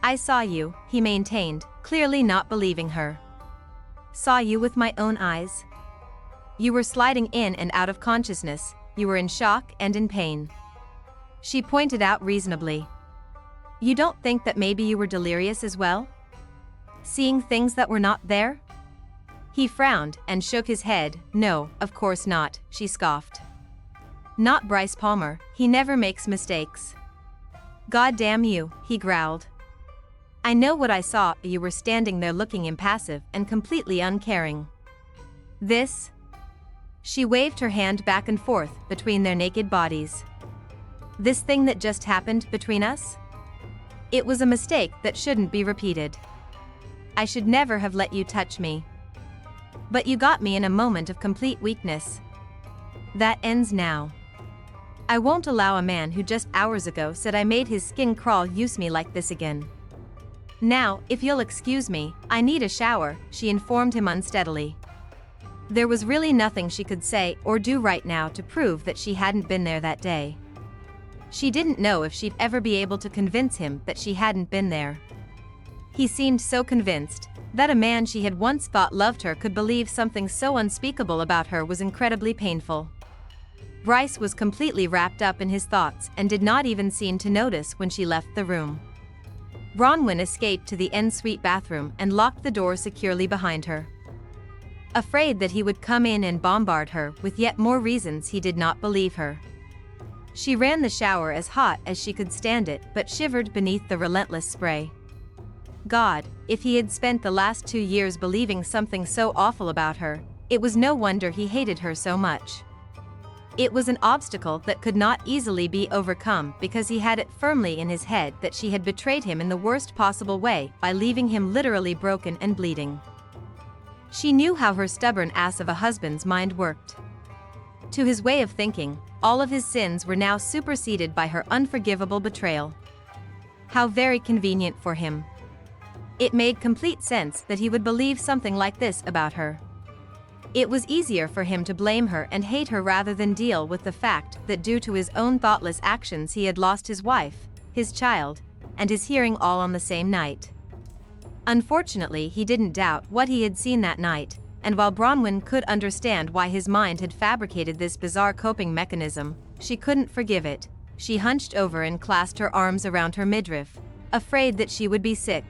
I saw you, he maintained, clearly not believing her. Saw you with my own eyes? You were sliding in and out of consciousness, you were in shock and in pain. She pointed out reasonably. You don't think that maybe you were delirious as well? Seeing things that were not there? He frowned and shook his head. No, of course not, she scoffed. Not Bryce Palmer, he never makes mistakes. God damn you, he growled. I know what I saw, you were standing there looking impassive and completely uncaring. This? She waved her hand back and forth between their naked bodies. This thing that just happened between us? It was a mistake that shouldn't be repeated. I should never have let you touch me. But you got me in a moment of complete weakness. That ends now. I won't allow a man who just hours ago said I made his skin crawl use me like this again. Now, if you'll excuse me, I need a shower, she informed him unsteadily. There was really nothing she could say or do right now to prove that she hadn't been there that day. She didn't know if she'd ever be able to convince him that she hadn't been there. He seemed so convinced that a man she had once thought loved her could believe something so unspeakable about her was incredibly painful. Bryce was completely wrapped up in his thoughts and did not even seem to notice when she left the room. Bronwyn escaped to the en-suite bathroom and locked the door securely behind her. Afraid that he would come in and bombard her with yet more reasons he did not believe her. She ran the shower as hot as she could stand it but shivered beneath the relentless spray. God, if he had spent the last 2 years believing something so awful about her, it was no wonder he hated her so much. It was an obstacle that could not easily be overcome because he had it firmly in his head that she had betrayed him in the worst possible way by leaving him literally broken and bleeding. She knew how her stubborn ass of a husband's mind worked. To his way of thinking, all of his sins were now superseded by her unforgivable betrayal. How very convenient for him. It made complete sense that he would believe something like this about her. It was easier for him to blame her and hate her rather than deal with the fact that due to his own thoughtless actions he had lost his wife, his child, and his hearing all on the same night. Unfortunately, he didn't doubt what he had seen that night, and while Bronwyn could understand why his mind had fabricated this bizarre coping mechanism, she couldn't forgive it. She hunched over and clasped her arms around her midriff, afraid that she would be sick.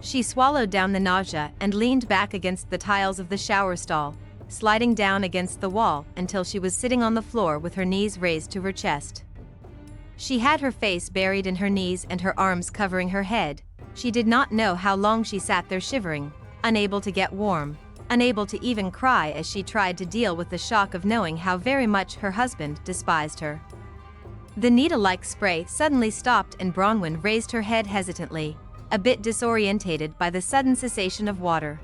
She swallowed down the nausea and leaned back against the tiles of the shower stall, sliding down against the wall until she was sitting on the floor with her knees raised to her chest. She had her face buried in her knees and her arms covering her head. She did not know how long she sat there shivering, unable to get warm, unable to even cry as she tried to deal with the shock of knowing how very much her husband despised her. The needle-like spray suddenly stopped and Bronwyn raised her head hesitantly, a bit disorientated by the sudden cessation of water.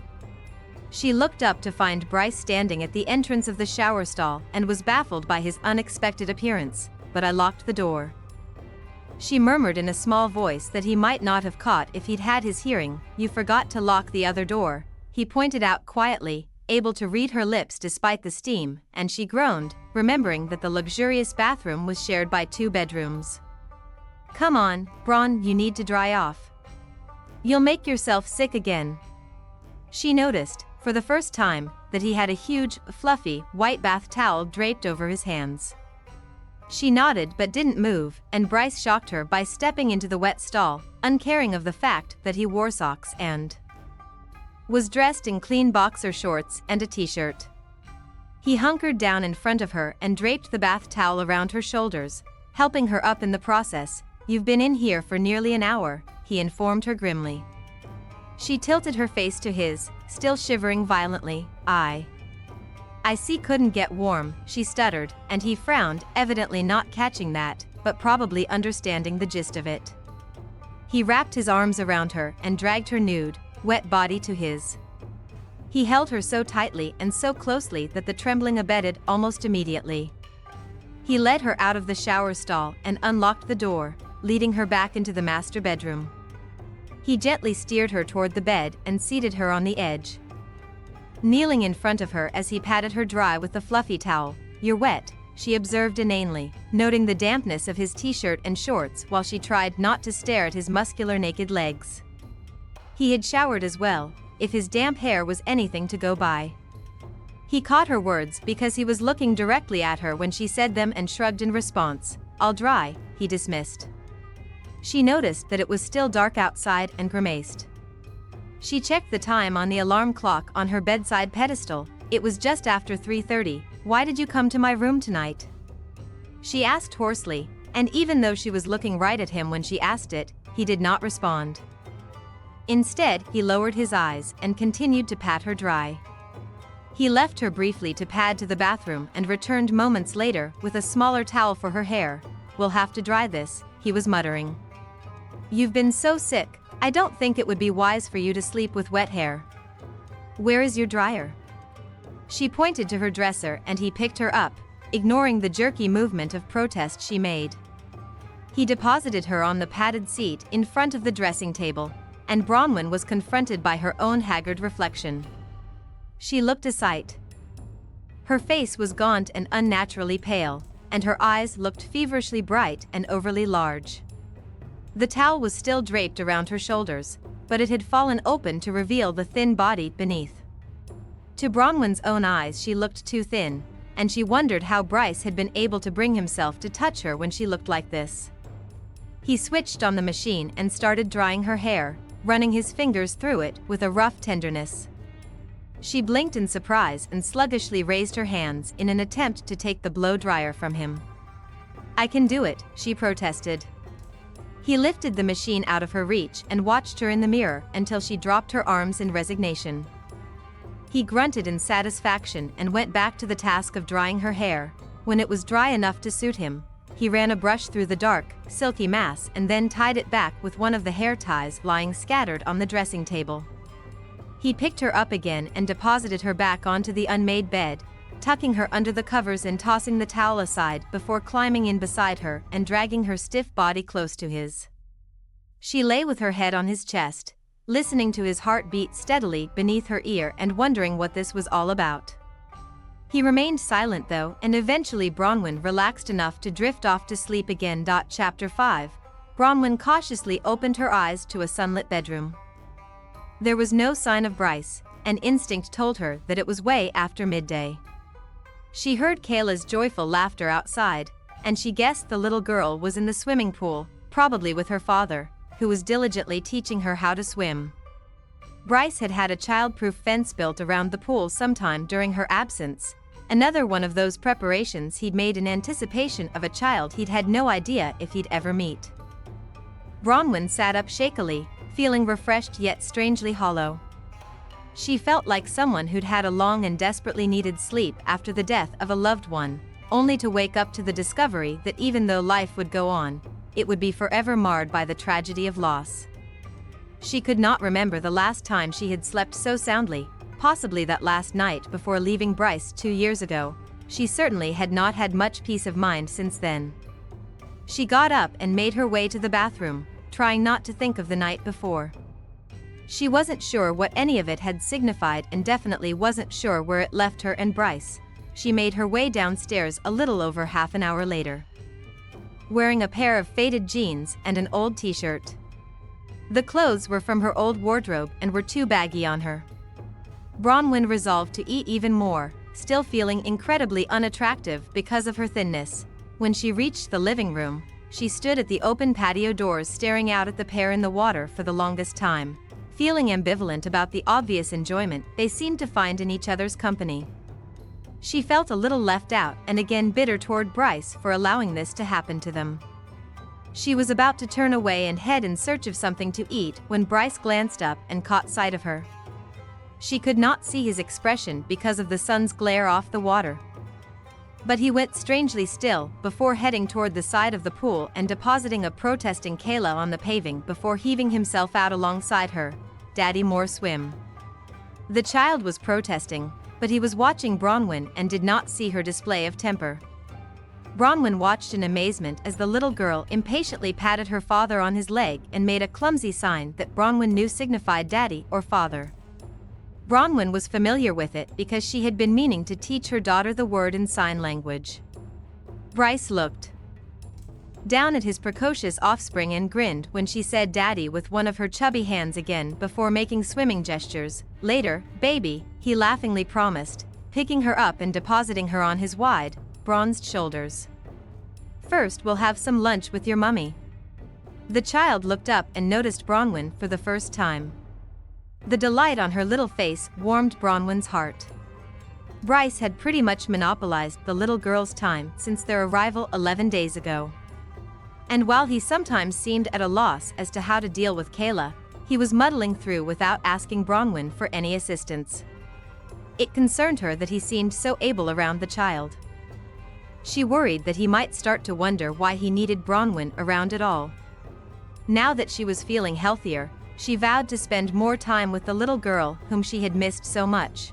She looked up to find Bryce standing at the entrance of the shower stall and was baffled by his unexpected appearance, but I locked the door. She murmured in a small voice that he might not have caught if he'd had his hearing. You forgot to lock the other door, he pointed out quietly, able to read her lips despite the steam, and she groaned, remembering that the luxurious bathroom was shared by 2 bedrooms. Come on, Bron, you need to dry off. You'll make yourself sick again. She noticed, for the first time, that he had a huge, fluffy, white bath towel draped over his hands. She nodded but didn't move, and Bryce shocked her by stepping into the wet stall, uncaring of the fact that he wore socks and was dressed in clean boxer shorts and a t-shirt. He hunkered down in front of her and draped the bath towel around her shoulders, helping her up in the process. You've been in here for nearly an hour, he informed her grimly. She tilted her face to his, still shivering violently. I see couldn't get warm, she stuttered, and he frowned, evidently not catching that, but probably understanding the gist of it. He wrapped his arms around her and dragged her nude, wet body to his. He held her so tightly and so closely that the trembling abated almost immediately. He led her out of the shower stall and unlocked the door, leading her back into the master bedroom. He gently steered her toward the bed and seated her on the edge. Kneeling in front of her as he patted her dry with the fluffy towel. You're wet, she observed inanely, noting the dampness of his t-shirt and shorts while she tried not to stare at his muscular naked legs. He had showered as well, if his damp hair was anything to go by. He caught her words because he was looking directly at her when she said them and shrugged in response. "I'll dry," he dismissed. She noticed that it was still dark outside and grimaced. She checked the time on the alarm clock on her bedside pedestal. It was just after 3:30. "Why did you come to my room tonight?" she asked hoarsely, and even though she was looking right at him when she asked it, he did not respond. Instead, he lowered his eyes and continued to pat her dry. He left her briefly to pad to the bathroom and returned moments later with a smaller towel for her hair. "We'll have to dry this," he was muttering. "You've been so sick, I don't think it would be wise for you to sleep with wet hair. Where is your dryer?" She pointed to her dresser and he picked her up, ignoring the jerky movement of protest she made. He deposited her on the padded seat in front of the dressing table, and Bronwyn was confronted by her own haggard reflection. She looked a sight. Her face was gaunt and unnaturally pale, and her eyes looked feverishly bright and overly large. The towel was still draped around her shoulders, but it had fallen open to reveal the thin body beneath. To Bronwyn's own eyes she looked too thin, and she wondered how Bryce had been able to bring himself to touch her when she looked like this. He switched on the machine and started drying her hair, running his fingers through it with a rough tenderness. She blinked in surprise and sluggishly raised her hands in an attempt to take the blow dryer from him. "I can do it," she protested. He lifted the machine out of her reach and watched her in the mirror until she dropped her arms in resignation. He grunted in satisfaction and went back to the task of drying her hair. When it was dry enough to suit him, he ran a brush through the dark, silky mass and then tied it back with one of the hair ties lying scattered on the dressing table. He picked her up again and deposited her back onto the unmade bed, tucking her under the covers and tossing the towel aside before climbing in beside her and dragging her stiff body close to his. She lay with her head on his chest, listening to his heart beat steadily beneath her ear and wondering what this was all about. He remained silent though, and eventually Bronwyn relaxed enough to drift off to sleep again. Chapter 5. Bronwyn cautiously opened her eyes to a sunlit bedroom. There was no sign of Bryce, and instinct told her that it was way after midday. She heard Kayla's joyful laughter outside, and she guessed the little girl was in the swimming pool, probably with her father, who was diligently teaching her how to swim. Bryce had had a child-proof fence built around the pool sometime during her absence, another one of those preparations he'd made in anticipation of a child he'd had no idea if he'd ever meet. Bronwyn sat up shakily, feeling refreshed yet strangely hollow. She felt like someone who'd had a long and desperately needed sleep after the death of a loved one, only to wake up to the discovery that even though life would go on, it would be forever marred by the tragedy of loss. She could not remember the last time she had slept so soundly, possibly that last night before leaving Bryce 2 years ago. She certainly had not had much peace of mind since then. She got up and made her way to the bathroom, trying not to think of the night before. She wasn't sure what any of it had signified and definitely wasn't sure where it left her and Bryce. She made her way downstairs a little over half an hour later, wearing a pair of faded jeans and an old t-shirt. The clothes were from her old wardrobe and were too baggy on her. Bronwyn resolved to eat even more, still feeling incredibly unattractive because of her thinness. When she reached the living room, she stood at the open patio doors staring out at the pair in the water for the longest time, feeling ambivalent about the obvious enjoyment they seemed to find in each other's company. She felt a little left out and again bitter toward Bryce for allowing this to happen to them. She was about to turn away and head in search of something to eat when Bryce glanced up and caught sight of her. She could not see his expression because of the sun's glare off the water, but he went strangely still before heading toward the side of the pool and depositing a protesting Kayla on the paving before heaving himself out alongside her. "Daddy, more swim." The child was protesting, but he was watching Bronwyn and did not see her display of temper. Bronwyn watched in amazement as the little girl impatiently patted her father on his leg and made a clumsy sign that Bronwyn knew signified daddy or father. Bronwyn was familiar with it because she had been meaning to teach her daughter the word in sign language. Bryce looked down at his precocious offspring and grinned when she said daddy with one of her chubby hands again before making swimming gestures. Later, baby, he laughingly promised, picking her up and depositing her on his wide, bronzed shoulders. First we'll have some lunch with your mummy. The child looked up and noticed Bronwyn for the first time. The delight on her little face warmed Bronwyn's heart. Bryce had pretty much monopolized the little girl's time since their arrival 11 days ago. And while he sometimes seemed at a loss as to how to deal with Kayla, he was muddling through without asking Bronwyn for any assistance. It concerned her that he seemed so able around the child. She worried that he might start to wonder why he needed Bronwyn around at all. Now that she was feeling healthier, she vowed to spend more time with the little girl whom she had missed so much.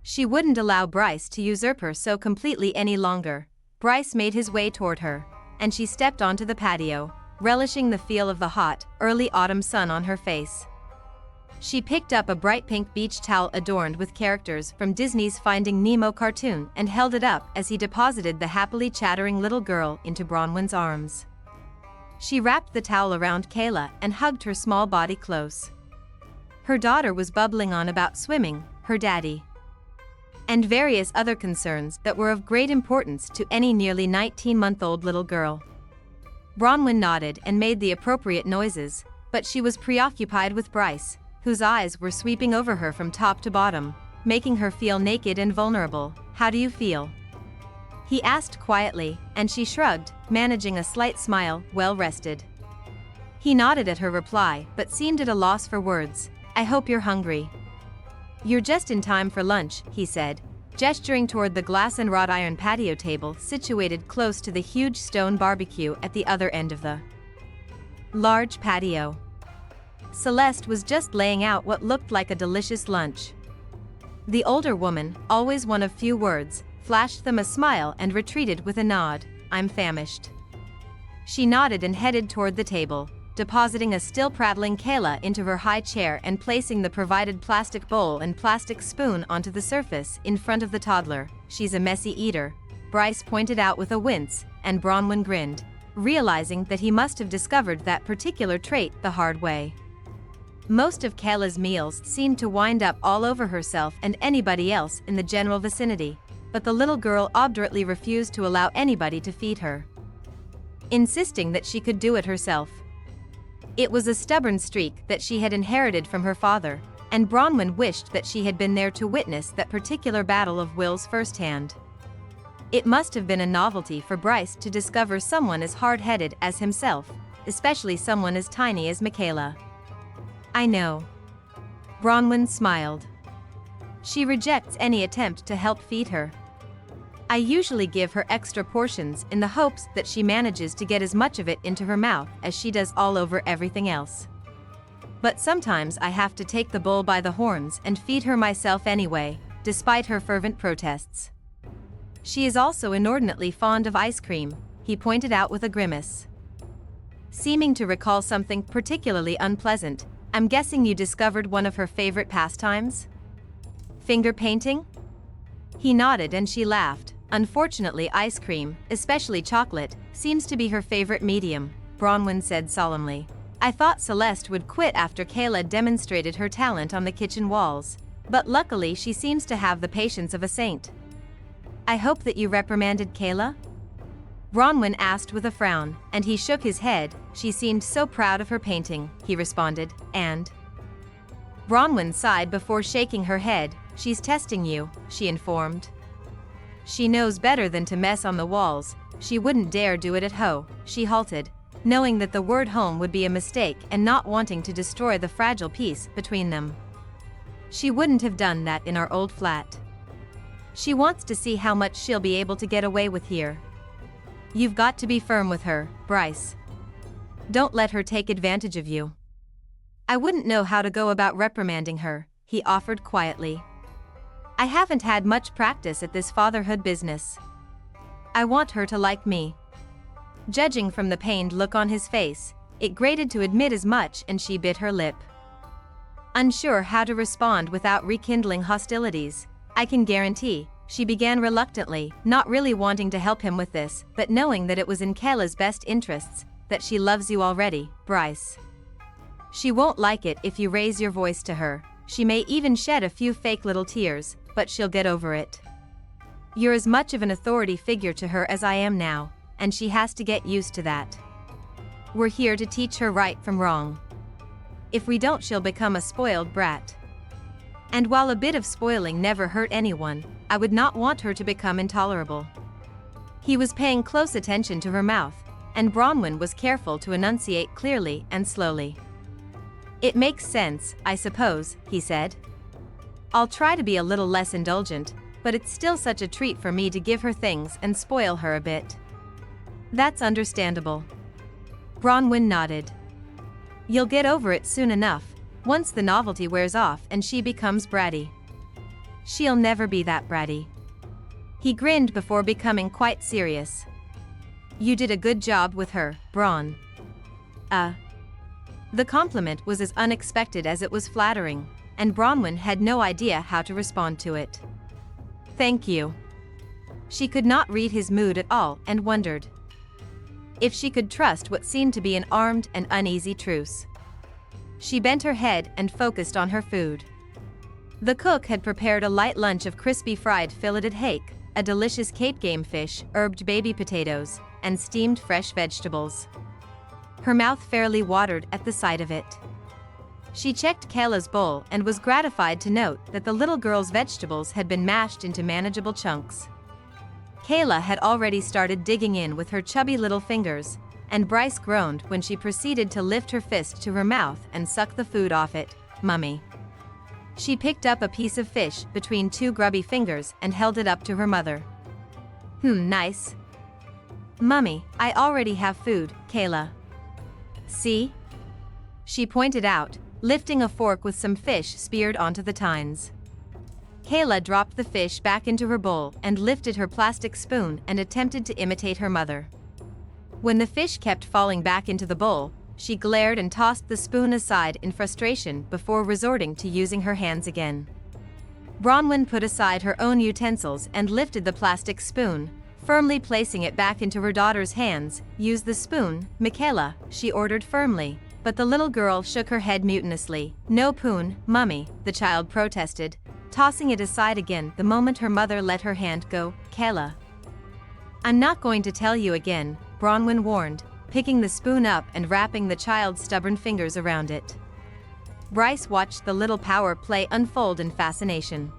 She wouldn't allow Bryce to usurp her so completely any longer. Bryce made his way toward her, and she stepped onto the patio, relishing the feel of the hot, early autumn sun on her face. She picked up a bright pink beach towel adorned with characters from Disney's Finding Nemo cartoon and held it up as he deposited the happily chattering little girl into Bronwyn's arms. She wrapped the towel around Kayla and hugged her small body close. Her daughter was bubbling on about swimming, her daddy, and various other concerns that were of great importance to any nearly 19-month-old little girl. Bronwyn nodded and made the appropriate noises, but she was preoccupied with Bryce, whose eyes were sweeping over her from top to bottom, making her feel naked and vulnerable. "How do you feel?" he asked quietly, and she shrugged, managing a slight smile, well rested. He nodded at her reply, but seemed at a loss for words. "I hope you're hungry." "You're just in time for lunch," he said, gesturing toward the glass and wrought iron patio table situated close to the huge stone barbecue at the other end of the large patio. Celeste was just laying out what looked like a delicious lunch. The older woman, always one of few words, flashed them a smile and retreated with a nod. "I'm famished." She nodded and headed toward the table, depositing a still prattling Kayla into her high chair and placing the provided plastic bowl and plastic spoon onto the surface in front of the toddler. "She's a messy eater," Bryce pointed out with a wince, and Bronwyn grinned, realizing that he must have discovered that particular trait the hard way. Most of Kayla's meals seemed to wind up all over herself and anybody else in the general vicinity, but the little girl obdurately refused to allow anybody to feed her, insisting that she could do it herself. It was a stubborn streak that she had inherited from her father, and Bronwyn wished that she had been there to witness that particular battle of wills firsthand. It must have been a novelty for Bryce to discover someone as hard-headed as himself, especially someone as tiny as Michaela. "I know." Bronwyn smiled. "She rejects any attempt to help feed her. I usually give her extra portions in the hopes that she manages to get as much of it into her mouth as she does all over everything else. But sometimes I have to take the bull by the horns and feed her myself anyway, despite her fervent protests. She is also inordinately fond of ice cream," he pointed out with a grimace. Seeming to recall something particularly unpleasant, "I'm guessing you discovered one of her favorite pastimes? Finger painting?" He nodded and she laughed. "Unfortunately, ice cream, especially chocolate, seems to be her favorite medium," Bronwyn said solemnly. "I thought Celeste would quit after Kayla demonstrated her talent on the kitchen walls, but luckily she seems to have the patience of a saint." "I hope that you reprimanded Kayla?" Bronwyn asked with a frown, and he shook his head. "She seemed so proud of her painting," he responded, and Bronwyn sighed before shaking her head. "She's testing you," she informed. "She knows better than to mess on the walls. She wouldn't dare do it at home." She halted, knowing that the word home would be a mistake and not wanting to destroy the fragile peace between them. "She wouldn't have done that in our old flat. She wants to see how much she'll be able to get away with here." "You've got to be firm with her, Bryce. Don't let her take advantage of you." "I wouldn't know how to go about reprimanding her," he offered quietly. "I haven't had much practice at this fatherhood business. I want her to like me." Judging from the pained look on his face, it grated to admit as much, and she bit her lip, unsure how to respond without rekindling hostilities. "I can guarantee," She began reluctantly, not really wanting to help him with this, but knowing that it was in Kayla's best interests, that she loves you already, Bryce. She won't like it if you raise your voice to her, she may even shed a few fake little tears, but she'll get over it. You're as much of an authority figure to her as I am now, and she has to get used to that. We're here to teach her right from wrong. If we don't, she'll become a spoiled brat. And while a bit of spoiling never hurt anyone, I would not want her to become intolerable. He was paying close attention to her mouth, and Bronwyn was careful to enunciate clearly and slowly. It makes sense, I suppose, he said. I'll try to be a little less indulgent, but it's still such a treat for me to give her things and spoil her a bit. That's understandable. Bronwyn nodded. You'll get over it soon enough, once the novelty wears off and she becomes bratty. She'll never be that bratty. He grinned before becoming quite serious. You did a good job with her, Bron. The compliment was as unexpected as it was flattering, and Bronwyn had no idea how to respond to it. Thank you. She could not read his mood at all and wondered if she could trust what seemed to be an armed and uneasy truce. She bent her head and focused on her food. The cook had prepared a light lunch of crispy fried filleted hake, a delicious Cape game fish, herbed baby potatoes, and steamed fresh vegetables. Her mouth fairly watered at the sight of it. She checked Kayla's bowl and was gratified to note that the little girl's vegetables had been mashed into manageable chunks. Kayla had already started digging in with her chubby little fingers, and Bryce groaned when she proceeded to lift her fist to her mouth and suck the food off it. Mummy. She picked up a piece of fish between two grubby fingers and held it up to her mother. Nice. Mummy, I already have food, Kayla. See? She pointed out, lifting a fork with some fish speared onto the tines. Kayla dropped the fish back into her bowl and lifted her plastic spoon and attempted to imitate her mother. When the fish kept falling back into the bowl, she glared and tossed the spoon aside in frustration before resorting to using her hands again. Bronwyn put aside her own utensils and lifted the plastic spoon, firmly placing it back into her daughter's hands. Use the spoon, Michaela, she ordered firmly, but the little girl shook her head mutinously. No poon, Mummy, the child protested, tossing it aside again the moment her mother let her hand go. Kayla. I'm not going to tell you again, Bronwyn warned, picking the spoon up and wrapping the child's stubborn fingers around it. Bryce watched the little power play unfold in fascination.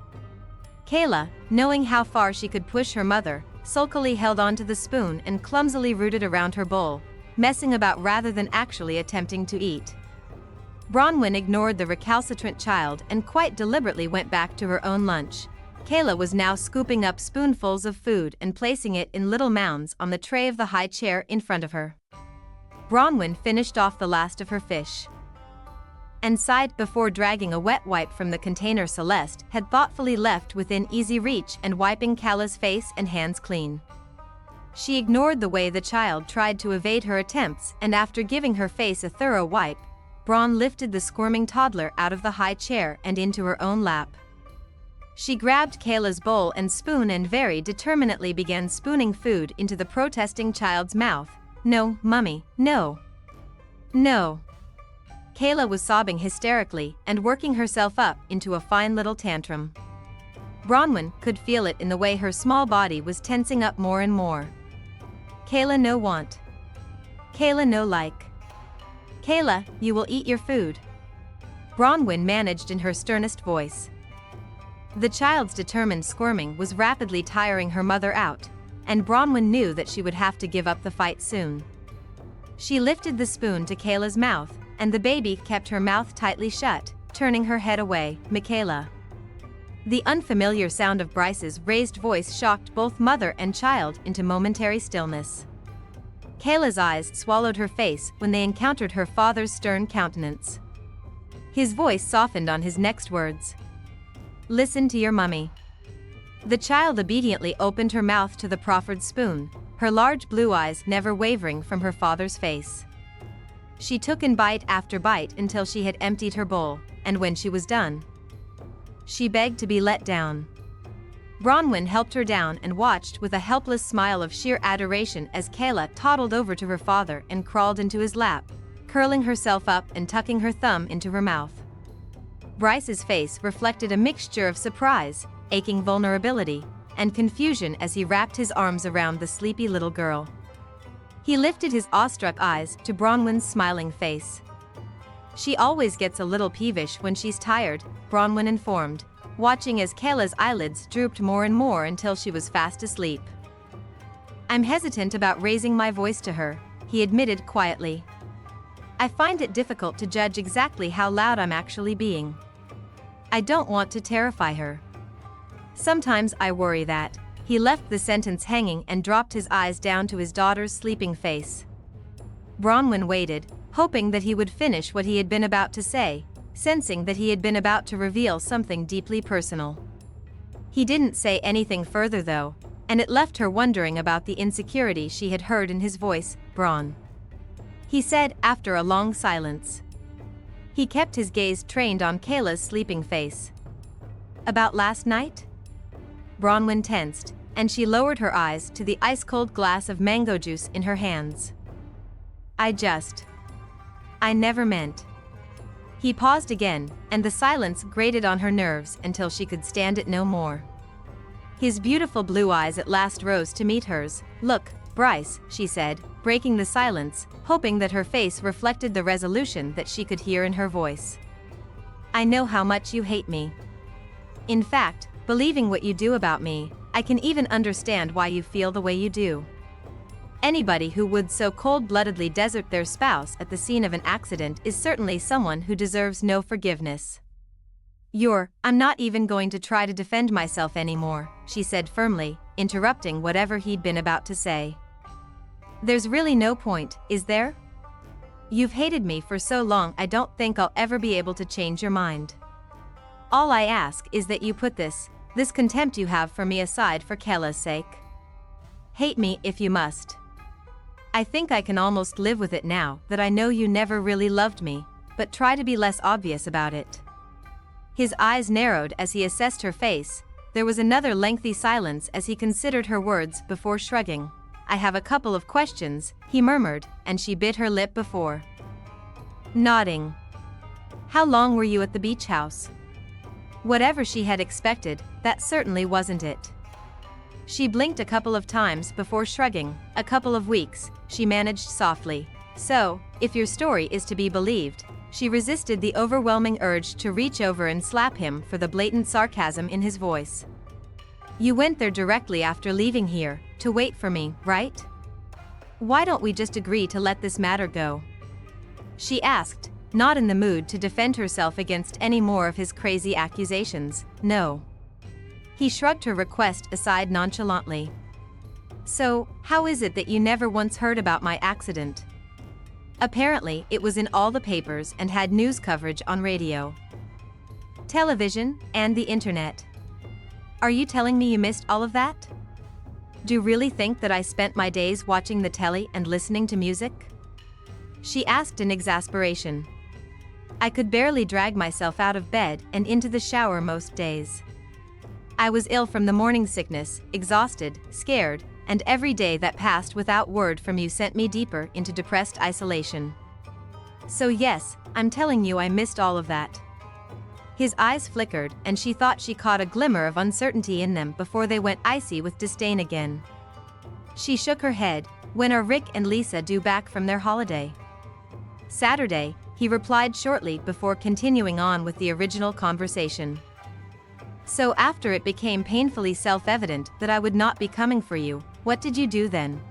Kayla, knowing how far she could push her mother, sulkily held onto the spoon and clumsily rooted around her bowl, messing about rather than actually attempting to eat. Bronwyn ignored the recalcitrant child and quite deliberately went back to her own lunch. Kayla was now scooping up spoonfuls of food and placing it in little mounds on the tray of the high chair in front of her. Bronwyn finished off the last of her fish and sighed before dragging a wet wipe from the container Celeste had thoughtfully left within easy reach and wiping Kayla's face and hands clean. She ignored the way the child tried to evade her attempts, and after giving her face a thorough wipe, Bron lifted the squirming toddler out of the high chair and into her own lap. She grabbed Kayla's bowl and spoon and very determinedly began spooning food into the protesting child's mouth. No, Mummy, no. No. Kayla was sobbing hysterically and working herself up into a fine little tantrum. Bronwyn could feel it in the way her small body was tensing up more and more. Kayla no want. Kayla no like. Kayla, you will eat your food. Bronwyn managed in her sternest voice. The child's determined squirming was rapidly tiring her mother out, and Bronwyn knew that she would have to give up the fight soon. She lifted the spoon to Kayla's mouth, and the baby kept her mouth tightly shut, turning her head away. Michaela. The unfamiliar sound of Bryce's raised voice shocked both mother and child into momentary stillness. Kayla's eyes swallowed her face when they encountered her father's stern countenance. His voice softened on his next words. Listen to your mummy. The child obediently opened her mouth to the proffered spoon, her large blue eyes never wavering from her father's face. She took in bite after bite until she had emptied her bowl, and when she was done, she begged to be let down. Bronwyn helped her down and watched with a helpless smile of sheer adoration as Kayla toddled over to her father and crawled into his lap, curling herself up and tucking her thumb into her mouth. Bryce's face reflected a mixture of surprise, aching vulnerability, and confusion as he wrapped his arms around the sleepy little girl. He lifted his awestruck eyes to Bronwyn's smiling face. "She always gets a little peevish when she's tired," Bronwyn informed, watching as Kayla's eyelids drooped more and more until she was fast asleep. "I'm hesitant about raising my voice to her," he admitted quietly. "I find it difficult to judge exactly how loud I'm actually being. I don't want to terrify her. Sometimes I worry that." He left the sentence hanging and dropped his eyes down to his daughter's sleeping face. Bronwyn waited, hoping that he would finish what he had been about to say, sensing that he had been about to reveal something deeply personal. He didn't say anything further though, and it left her wondering about the insecurity she had heard in his voice. "Bron," he said after a long silence. He kept his gaze trained on Kayla's sleeping face. "About last night?" Bronwyn tensed, and she lowered her eyes to the ice-cold glass of mango juice in her hands. I never meant." He paused again, and the silence grated on her nerves until she could stand it no more. His beautiful blue eyes at last rose to meet hers. "Look, Bryce," she said, breaking the silence, hoping that her face reflected the resolution that she could hear in her voice. "I know how much you hate me. In fact, believing what you do about me, I can even understand why you feel the way you do. Anybody who would so cold-bloodedly desert their spouse at the scene of an accident is certainly someone who deserves no forgiveness." I'm not even going to try to defend myself anymore," she said firmly, interrupting whatever he'd been about to say. "There's really no point, is there? You've hated me for so long I don't think I'll ever be able to change your mind. All I ask is that you put this contempt you have for me aside for Kayla's sake. Hate me if you must. I think I can almost live with it now that I know you never really loved me, but try to be less obvious about it." His eyes narrowed as he assessed her face. There was another lengthy silence as he considered her words before shrugging. "I have a couple of questions," he murmured, and she bit her lip before nodding. "How long were you at the beach house?" Whatever she had expected, that certainly wasn't it. She blinked a couple of times before shrugging. "A couple of weeks," she managed softly. "So, if your story is to be believed," she resisted the overwhelming urge to reach over and slap him for the blatant sarcasm in his voice. "You went there directly after leaving here, to wait for me, right? Why don't we just agree to let this matter go?" she asked, not in the mood to defend herself against any more of his crazy accusations. "No." He shrugged her request aside nonchalantly. "So, how is it that you never once heard about my accident? Apparently, it was in all the papers and had news coverage on radio, television, and the internet. Are you telling me you missed all of that? Do you really think that I spent my days watching the telly and listening to music?" she asked in exasperation. "I could barely drag myself out of bed and into the shower most days. I was ill from the morning sickness, exhausted, scared, and every day that passed without word from you sent me deeper into depressed isolation. So yes, I'm telling you I missed all of that." His eyes flickered, and she thought she caught a glimmer of uncertainty in them before they went icy with disdain again. She shook her head. "When are Rick and Lisa due back from their holiday?" "Saturday," he replied shortly before continuing on with the original conversation. "So after it became painfully self-evident that I would not be coming for you, what did you do then?"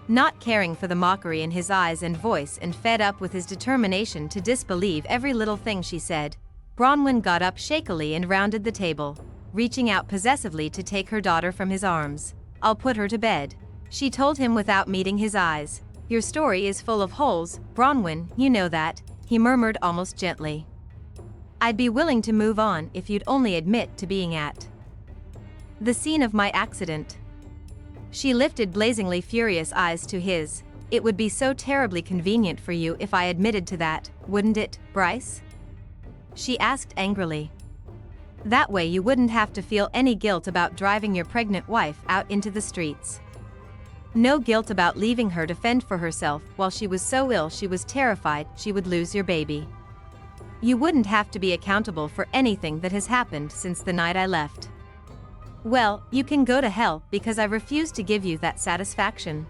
Not caring for the mockery in his eyes and voice and fed up with his determination to disbelieve every little thing she said, Bronwyn got up shakily and rounded the table, reaching out possessively to take her daughter from his arms. "I'll put her to bed," she told him without meeting his eyes. "Your story is full of holes, Bronwyn, you know that," he murmured almost gently. "I'd be willing to move on if you'd only admit to being at the scene of my accident." She lifted blazingly furious eyes to his. "It would be so terribly convenient for you if I admitted to that, wouldn't it, Bryce?" she asked angrily. That way you wouldn't have to feel any guilt about driving your pregnant wife out into the streets. No guilt about leaving her to fend for herself while she was so ill she was terrified she would lose your baby. You wouldn't have to be accountable for anything that has happened since the night I left. Well, you can go to hell because I refuse to give you that satisfaction.